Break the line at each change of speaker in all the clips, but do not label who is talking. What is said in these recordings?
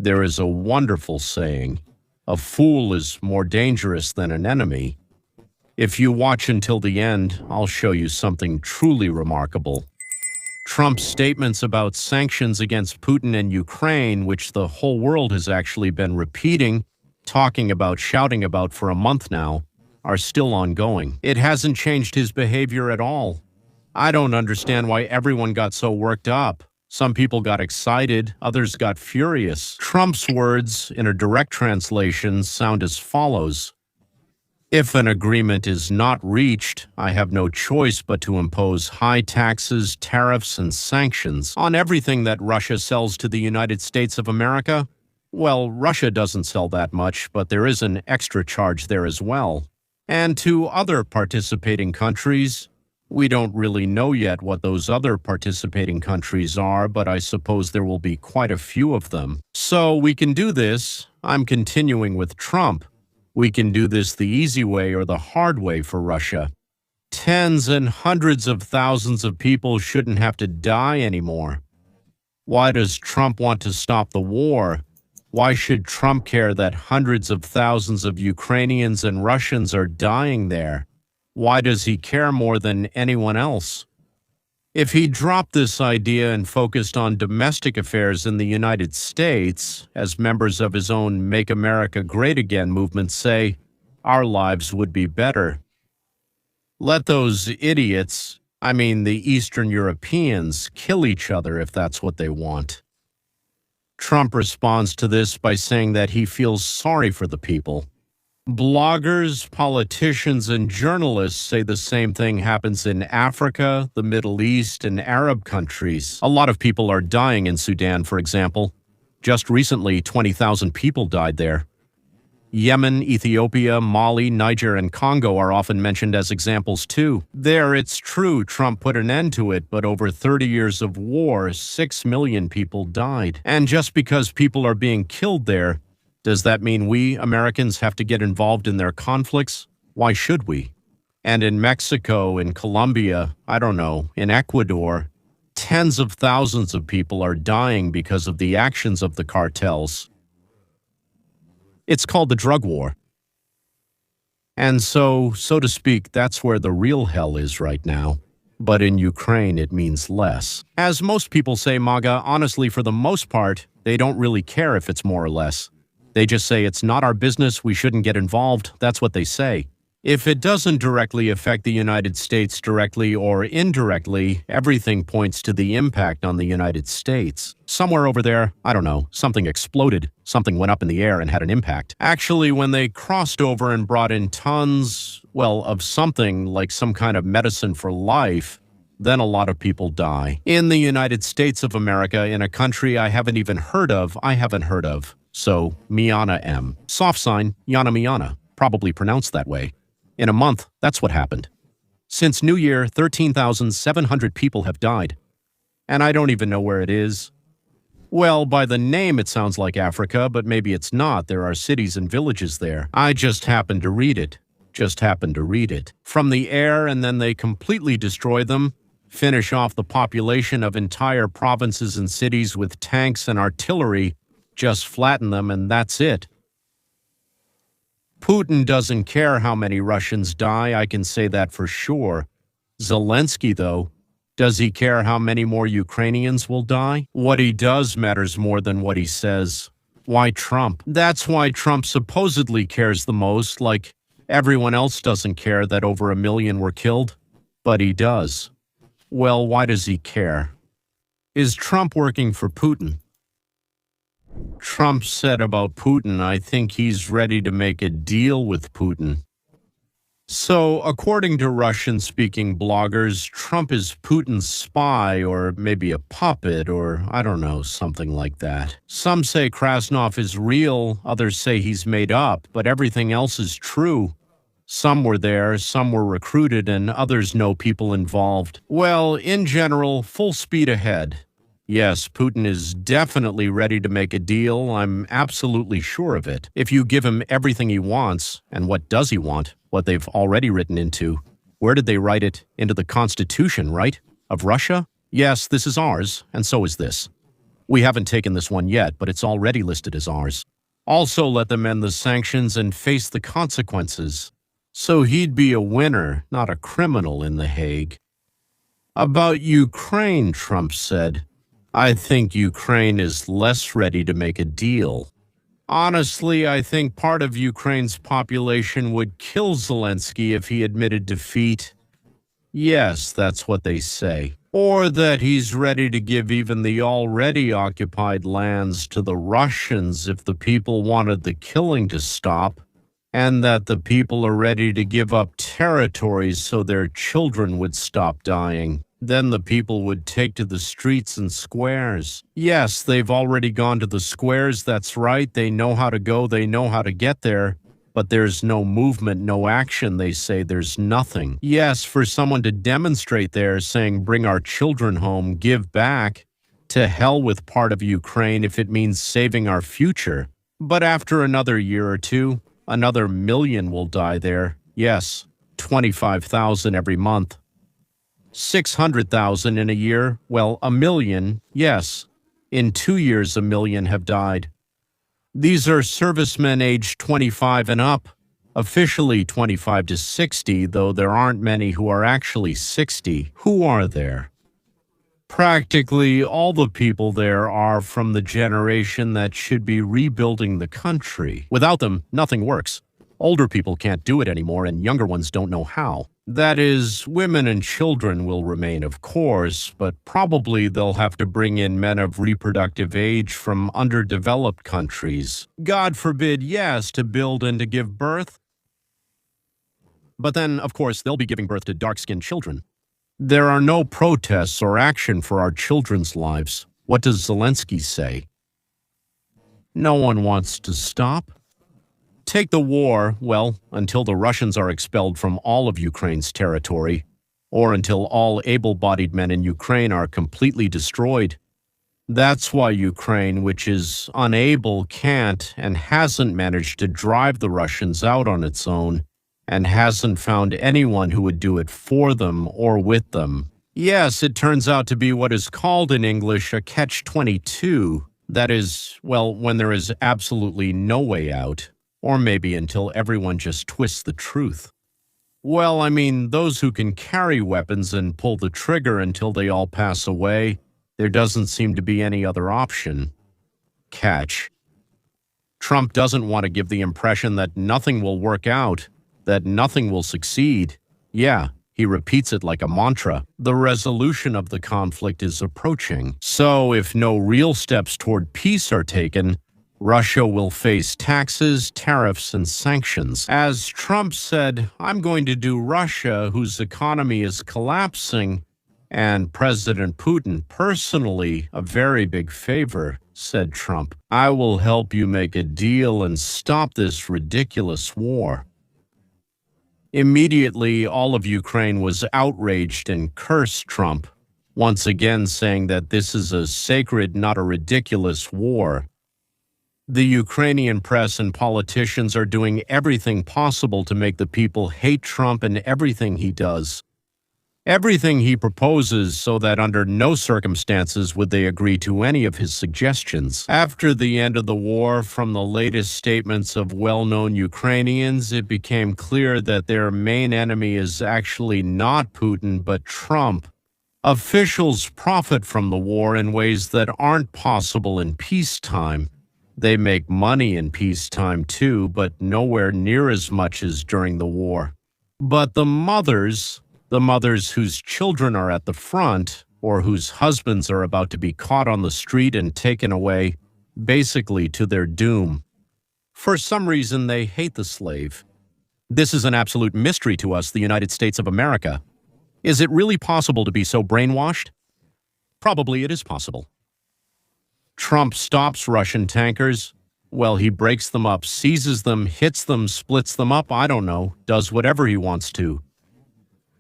There is a wonderful saying, "A fool is more dangerous than an enemy." If you watch until the end, I'll show you something truly remarkable. Trump's statements about sanctions against Putin and Ukraine, which the whole world has actually been repeating, talking about, shouting about for a month now, are still ongoing. It hasn't changed his behavior at all. I don't understand why everyone got so worked up. Some people got excited, others got furious. Trump's words, in a direct translation, sound as follows. If an agreement is not reached, I have no choice but to impose high taxes, tariffs, and sanctions on everything that Russia sells to the United States of America. Well, Russia doesn't sell that much, but there is an extra charge there as well. And to other participating countries. We don't really know yet what those other participating countries are, but I suppose there will be quite a few of them. So we can do this. I'm continuing with Trump. We can do this the easy way or the hard way for Russia. Tens and hundreds of thousands of people shouldn't have to die anymore. Why does Trump want to stop the war? Why should Trump care that hundreds of thousands of Ukrainians and Russians are dying there? Why does he care more than anyone else? If he dropped this idea and focused on domestic affairs in the United States, as members of his own Make America Great Again movement say, our lives would be better. Let those idiots, the Eastern Europeans, kill each other if that's what they want. Trump responds to this by saying that he feels sorry for the people. Bloggers, politicians, and journalists say the same thing happens in Africa, the Middle East, and Arab countries. A lot of people are dying in Sudan, for example. Just recently, 20,000 people died there. Yemen, Ethiopia, Mali, Niger, and Congo are often mentioned as examples too. There, it's true, Trump put an end to it, but over 30 years of war, 6 million people died. And just because people are being killed there, does that mean we, Americans, have to get involved in their conflicts? Why should we? And in Mexico, in Colombia, in Ecuador, tens of thousands of people are dying because of the actions of the cartels. It's called the drug war. And so to speak, that's where the real hell is right now. But in Ukraine, it means less. As most people say, MAGA, honestly, for the most part, they don't really care if it's more or less. They just say it's not our business, we shouldn't get involved. That's what they say. If it doesn't directly affect the United States directly or indirectly, everything points to the impact on the United States. Somewhere over there, something exploded, something went up in the air and had an impact. Actually, when they crossed over and brought in tons, of something like some kind of medicine for life, then a lot of people die. In the United States of America, in a country I haven't heard of. So, Miana M. Soft sign, Yana Miana, probably pronounced that way. In a month, that's what happened. Since New Year, 13,700 people have died. And I don't even know where it is. Well, by the name it sounds like Africa, but maybe it's not. There are cities and villages there. I just happened to read it. From the air, and then they completely destroy them, finish off the population of entire provinces and cities with tanks and artillery, just flatten them, and that's it. Putin doesn't care how many Russians die, I can say that for sure. Zelensky, though, does he care how many more Ukrainians will die? What he does matters more than what he says. Why Trump? That's why Trump supposedly cares the most, like everyone else doesn't care that over 1 million were killed. But he does. Well, why does he care? Is Trump working for Putin? Trump said about Putin, I think he's ready to make a deal with Putin. So, according to Russian-speaking bloggers, Trump is Putin's spy, or maybe a puppet, or something like that. Some say Krasnov is real, others say he's made up, but everything else is true. Some were there, some were recruited, and others know people involved. Well, in general, full speed ahead. Yes, Putin is definitely ready to make a deal. I'm absolutely sure of it. If you give him everything he wants, and what does he want? What they've already written into. Where did they write it? Into the Constitution, right? Of Russia? Yes, this is ours, and so is this. We haven't taken this one yet, but it's already listed as ours. Also let them end the sanctions and face the consequences. So he'd be a winner, not a criminal in The Hague. About Ukraine, Trump said, I think Ukraine is less ready to make a deal. Honestly, I think part of Ukraine's population would kill Zelensky if he admitted defeat. Yes, that's what they say. Or that he's ready to give even the already occupied lands to the Russians if the people wanted the killing to stop, and that the people are ready to give up territories so their children would stop dying. Then the people would take to the streets and squares. Yes, they've already gone to the squares, that's right. They know how to go, they know how to get there. But there's no movement, no action, they say. There's nothing. Yes, for someone to demonstrate there saying, bring our children home, give back, to hell with part of Ukraine if it means saving our future. But after another year or two, another million will die there. Yes, 25,000 every month. 600,000 in a year, well, a million, yes. In 2 years, a million have died. These are servicemen aged 25 and up, officially 25 to 60, though there aren't many who are actually 60. Who are there? Practically all the people there are from the generation that should be rebuilding the country. Without them, nothing works. Older people can't do it anymore, and younger ones don't know how. That is, women and children will remain, of course, but probably they'll have to bring in men of reproductive age from underdeveloped countries. God forbid, yes, to build and to give birth. But then, of course, they'll be giving birth to dark-skinned children. There are no protests or action for our children's lives. What does Zelensky say? No one wants to stop. Take the war, well, until the Russians are expelled from all of Ukraine's territory, or until all able-bodied men in Ukraine are completely destroyed. That's why Ukraine, which is unable, can't, and hasn't managed to drive the Russians out on its own, and hasn't found anyone who would do it for them or with them. Yes, it turns out to be what is called in English a catch-22. That is, well, when there is absolutely no way out. Or maybe until everyone just twists the truth. Well, I mean, those who can carry weapons and pull the trigger until they all pass away, there doesn't seem to be any other option. Catch. Trump doesn't want to give the impression that nothing will work out, that nothing will succeed. Yeah, he repeats it like a mantra. The resolution of the conflict is approaching. So if no real steps toward peace are taken, Russia will face taxes, tariffs, and sanctions. As Trump said, I'm going to do Russia, whose economy is collapsing, and President Putin personally a very big favor, said Trump. I will help you make a deal and stop this ridiculous war. Immediately, all of Ukraine was outraged and cursed Trump, once again saying that this is a sacred, not a ridiculous war. The Ukrainian press and politicians are doing everything possible to make the people hate Trump and everything he does. Everything he proposes, so that under no circumstances would they agree to any of his suggestions. After the end of the war, from the latest statements of well-known Ukrainians, it became clear that their main enemy is actually not Putin, but Trump. Officials profit from the war in ways that aren't possible in peacetime. They make money in peacetime too, but nowhere near as much as during the war. But the mothers whose children are at the front, or whose husbands are about to be caught on the street and taken away, basically to their doom. For some reason, they hate the slave. This is an absolute mystery to us, the United States of America. Is it really possible to be so brainwashed? Probably it is possible. Trump stops Russian tankers. Well, he breaks them up, seizes them, hits them, splits them up, I don't know, does whatever he wants to.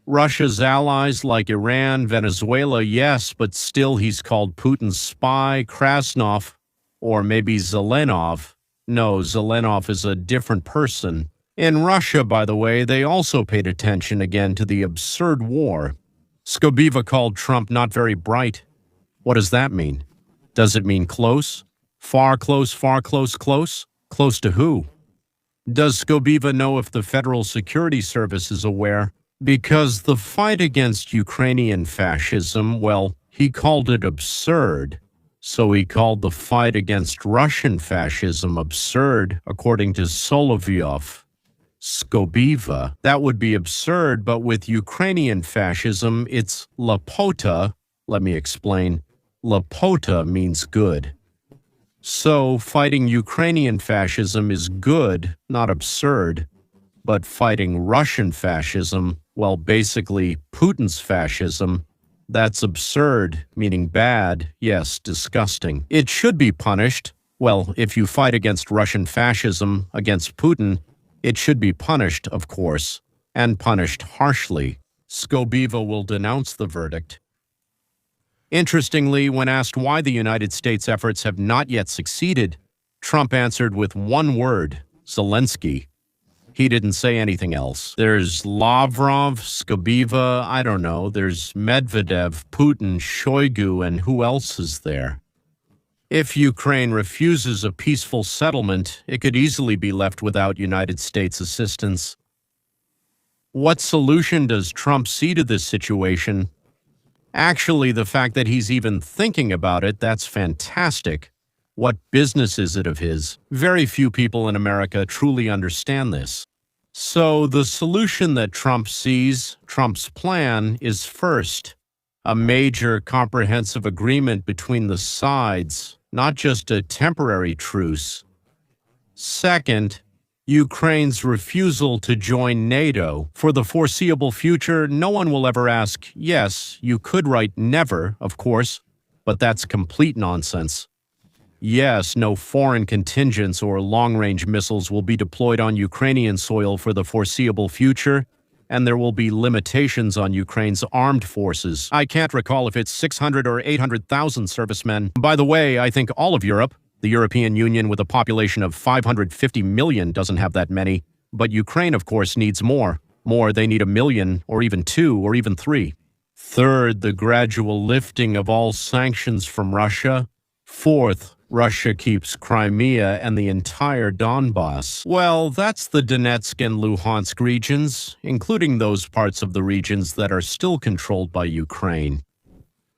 Russia's allies like Iran, Venezuela, yes, but still he's called Putin's spy, Krasnov, or maybe Zelenov. No, Zelenov is a different person. In Russia, by the way, they also paid attention again to the absurd war. Skobiva called Trump not very bright. What does that mean? Does it mean close? Far close, far close, close? Close to who? Does Skobiva know if the Federal Security Service is aware? Because the fight against Ukrainian fascism, well, he called it absurd. So he called the fight against Russian fascism absurd, according to Solovyov. Skobiva, that would be absurd, but with Ukrainian fascism, it's lapota. Let me explain. Lapota means good. So fighting Ukrainian fascism is good, not absurd. But fighting Russian fascism, well, basically Putin's fascism, that's absurd, meaning bad, yes, disgusting. It should be punished. Well, if you fight against Russian fascism, against Putin, it should be punished, of course, and punished harshly. Skobiva will denounce the verdict. Interestingly, when asked why the United States' efforts have not yet succeeded, Trump answered with one word: Zelensky. He didn't say anything else. There's Lavrov, Skobiva, I don't know. There's Medvedev, Putin, Shoigu, and who else is there? If Ukraine refuses a peaceful settlement, it could easily be left without United States assistance. What solution does Trump see to this situation? Actually, the fact that he's even thinking about it, that's fantastic. What business is it of his? Very few people in America truly understand this. So the solution that Trump sees, Trump's plan, is first, a major comprehensive agreement between the sides, not just a temporary truce. Second, Ukraine's refusal to join NATO. For the foreseeable future, no one will ever ask, yes, you could write never, of course, but that's complete nonsense. Yes, no foreign contingents or long-range missiles will be deployed on Ukrainian soil for the foreseeable future, and there will be limitations on Ukraine's armed forces. I can't recall if it's 600 or 800,000 servicemen. By the way, I think all of Europe, the European Union with a population of 550 million doesn't have that many, but Ukraine, of course, needs more. They need 1 million, or even 2, or even 3. Third, the gradual lifting of all sanctions from Russia. Fourth, Russia keeps Crimea and the entire Donbass. Well, that's the Donetsk and Luhansk regions, including those parts of the regions that are still controlled by Ukraine.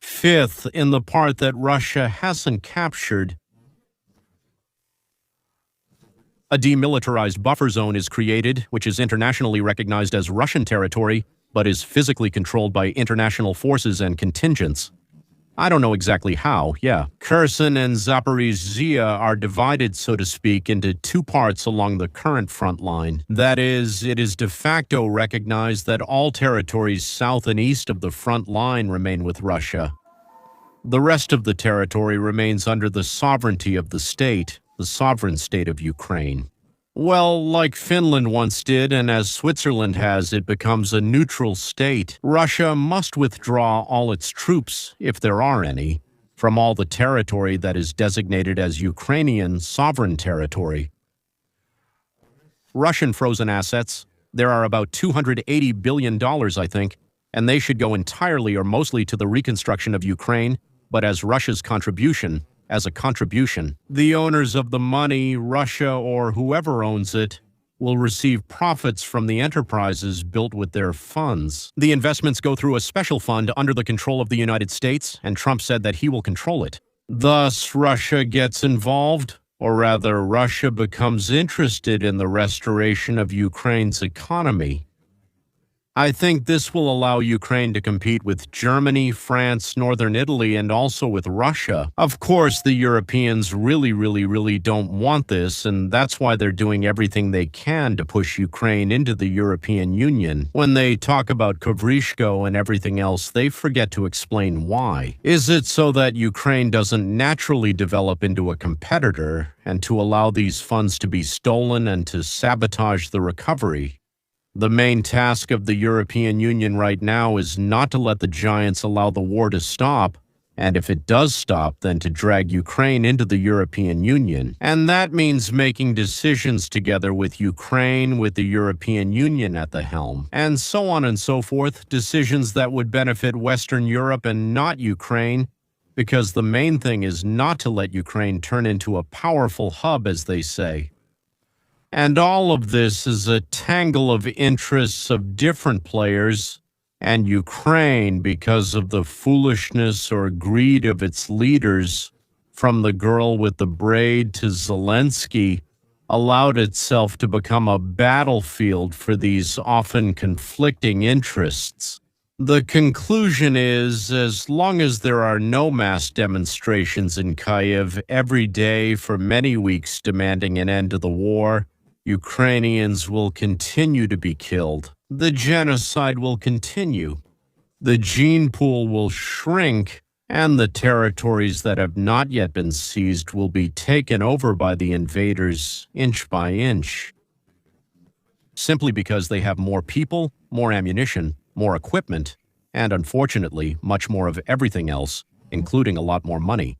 Fifth, in the part that Russia hasn't captured, a demilitarized buffer zone is created, which is internationally recognized as Russian territory, but is physically controlled by international forces and contingents. I don't know exactly how, yeah. Kherson and Zaporizhzhia are divided, so to speak, into two parts along the current front line. That is, it is de facto recognized that all territories south and east of the front line remain with Russia. The rest of the territory remains under the sovereignty of the state, the sovereign state of Ukraine. Well, like Finland once did, and as Switzerland has, it becomes a neutral state. Russia must withdraw all its troops, if there are any, from all the territory that is designated as Ukrainian sovereign territory. Russian frozen assets, there are about $280 billion, I think, and they should go entirely or mostly to the reconstruction of Ukraine, but as Russia's contribution, as a contribution. The owners of the money, Russia or whoever owns it, will receive profits from the enterprises built with their funds. The investments go through a special fund under the control of the United States, and Trump said that he will control it. Thus, Russia gets involved, or rather, Russia becomes interested in the restoration of Ukraine's economy. I think this will allow Ukraine to compete with Germany, France, Northern Italy, and also with Russia. Of course, the Europeans really don't want this, and that's why they're doing everything they can to push Ukraine into the European Union. When they talk about Kovrishko and everything else, they forget to explain why. Is it so that Ukraine doesn't naturally develop into a competitor, and to allow these funds to be stolen and to sabotage the recovery? The main task of the European Union right now is not to let the giants allow the war to stop, and if it does stop, then to drag Ukraine into the European Union. And that means making decisions together with Ukraine, with the European Union at the helm, and so on and so forth, decisions that would benefit Western Europe and not Ukraine, because the main thing is not to let Ukraine turn into a powerful hub, as they say. And all of this is a tangle of interests of different players, and Ukraine, because of the foolishness or greed of its leaders, from the girl with the braid to Zelensky, allowed itself to become a battlefield for these often conflicting interests. The conclusion is, as long as there are no mass demonstrations in Kyiv every day for many weeks demanding an end to the war, Ukrainians will continue to be killed. The genocide will continue. The gene pool will shrink, and the territories that have not yet been seized will be taken over by the invaders inch by inch. Simply because they have more people, more ammunition, more equipment, and unfortunately, much more of everything else, including a lot more money.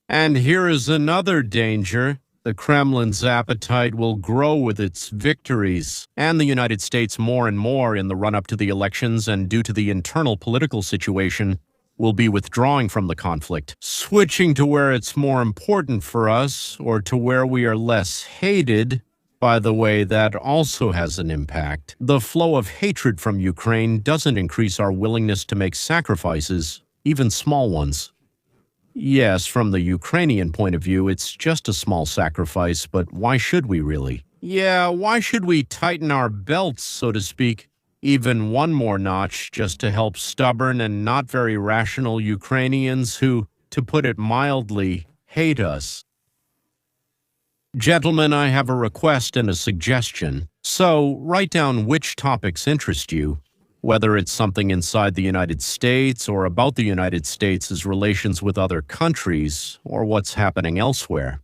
And here is another danger. The Kremlin's appetite will grow with its victories, and the United States more and more in the run-up to the elections and due to the internal political situation will be withdrawing from the conflict, switching to where it's more important for us or to where we are less hated. By the way, that also has an impact. The flow of hatred from Ukraine doesn't increase our willingness to make sacrifices, even small ones. Yes, from the Ukrainian point of view, it's just a small sacrifice, but why should we really? Yeah, why should we tighten our belts, so to speak, even one more notch just to help stubborn and not very rational Ukrainians who, to put it mildly, hate us? Gentlemen, I have a request and a suggestion. So, write down which topics interest you, whether it's something inside the United States or about the United States' relations with other countries or what's happening elsewhere.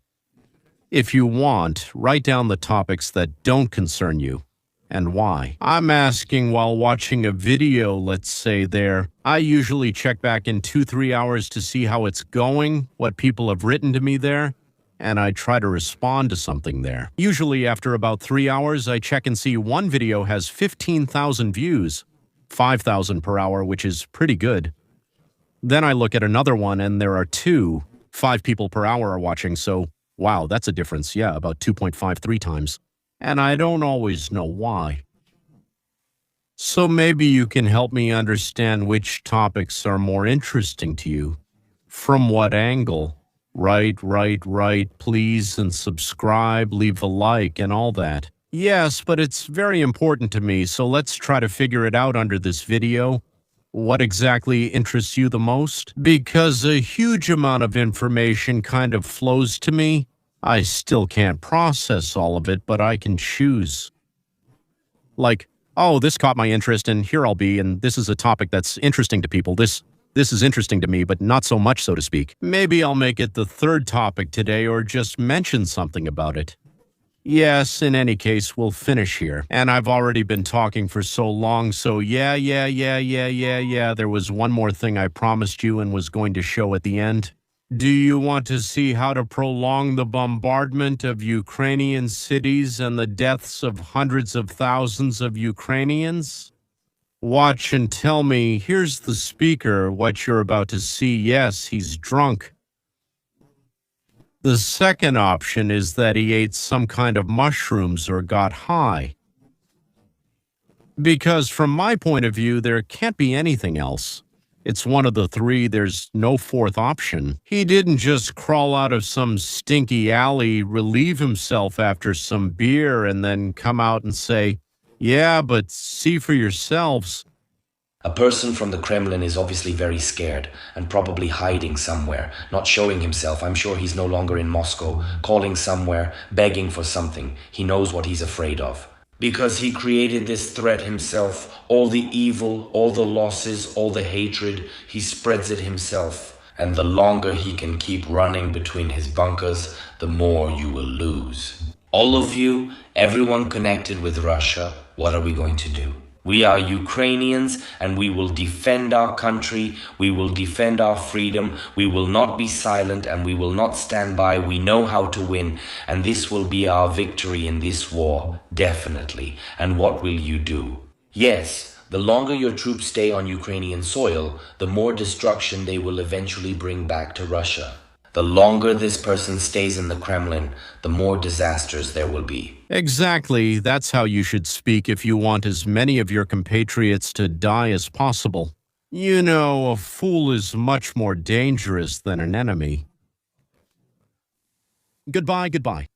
If you want, write down the topics that don't concern you and why. I'm asking while watching a video, let's say there. I usually check back in 2-3 hours to see how it's going, what people have written to me there, and I try to respond to something there. Usually after about 3 hours, I check and see one video has 15,000 views, 5,000 per hour, which is pretty good. Then I look at another one and there are 5 people per hour are watching, so wow, that's a difference, yeah, about 2.53 times. And I don't always know why. So maybe you can help me understand which topics are more interesting to you. From what angle? Right, please, and subscribe, leave a like, and all that. Yes, but it's very important to me, so let's try to figure it out under this video. What exactly interests you the most? Because a huge amount of information kind of flows to me. I still can't process all of it, but I can choose. Like, oh, this caught my interest, and here I'll be, and this is a topic that's interesting to people. This is interesting to me, but not so much, so to speak. Maybe I'll make it the third topic today, or just mention something about it. Yes, in any case, we'll finish here. And I've already been talking for so long, so yeah, there was one more thing I promised you and was going to show at the end. Do you want to see how to prolong the bombardment of Ukrainian cities and the deaths of hundreds of thousands of Ukrainians? Watch and tell me, here's the speaker, what you're about to see. Yes, he's drunk. The second option is that he ate some kind of mushrooms or got high. Because from my point of view, there can't be anything else. It's one of the three, there's no fourth option. He didn't just crawl out of some stinky alley, relieve himself after some beer, and then come out and say, yeah, but see for yourselves.
A person from the Kremlin is obviously very scared and probably hiding somewhere, not showing himself. I'm sure he's no longer in Moscow, calling somewhere, begging for something. He knows what he's afraid of. Because he created this threat himself, all the evil, all the losses, all the hatred, he spreads it himself. And the longer he can keep running between his bunkers, the more you will lose. All of you, everyone connected with Russia, what are we going to do? We are Ukrainians and we will defend our country, we will defend our freedom, we will not be silent and we will not stand by. We know how to win and this will be our victory in this war, definitely. And what will you do? Yes, The longer your troops stay on Ukrainian soil, the more destruction they will eventually bring back to Russia. The longer this person stays in the Kremlin, the more disasters there will be.
Exactly, that's how you should speak if you want as many of your compatriots to die as possible. You know, a fool is much more dangerous than an enemy. Goodbye, goodbye.